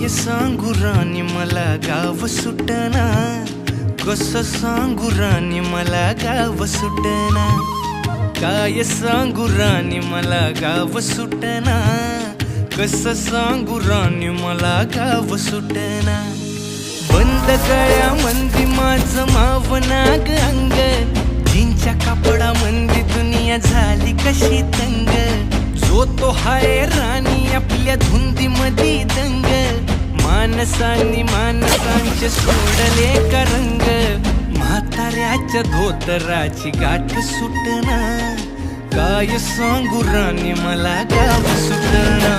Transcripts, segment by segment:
काय सांगू राणी मला गाव सुटना, कसं सांगू राणी मला गाव सुटना, काय सांगू राणी मला गाव सुटना, कसं सांगू राणी मला गाव सुटना। बंद गळ्यामंदी माझं मावनाग अंग, जीनच्या कापडामंदी दुनिया झाली कशी तंग, जो तो हाय राणी आपल्या धुंदीमधी दंग, माणसांनी माणसांचे सोडले का रंग, म्हाताऱ्याच्या धोतराची गाठ सुटना, काय सांगू राणी मला गाव सुटना,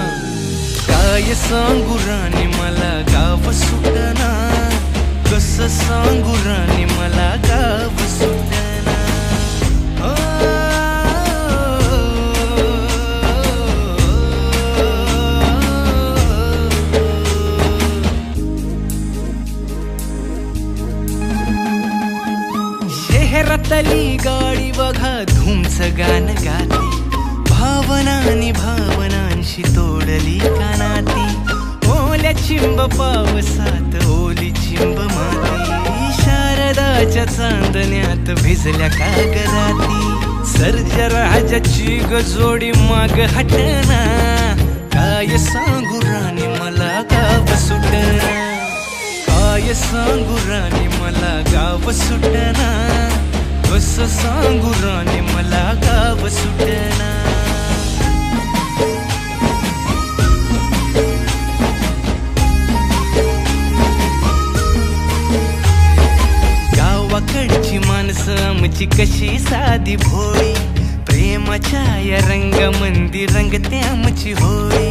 काय सांगू राणी मला गाव सुटना, कसं सांगू राणी मला गाव सुटना। शहरातली गाडी बघा धूमचं गाणं गाती, भावनांनी भावनांशी तोडली कानाती, ओल्या चिंब पावसात ओली चिंब माती, शारदाच्या चांदण्यात भिजल्या कागदाती, सर्जराजाची गजोडी माग हटना, काय सांगू राणी मला गाव सुटना, काय सांगू राणी मला गाव सुटना, कसं सांगू राणी मला गाव सुटना। गावाकडची माणसं आमची कशी साधी भोळी, प्रेमाच्या या रंगामंदी रंगते आमची होळी,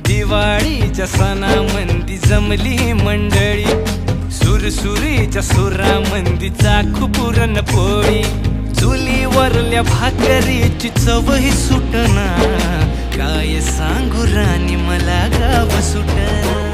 दिवाळीच्या सणामंदी जमली मंडळी, सुरसुरीच्या सुरामंदी चाखू पुरणपोळी, चुलीवरल्या भाकरीची चवही सुटना, काय सांगू राणी मला गाव सुटना।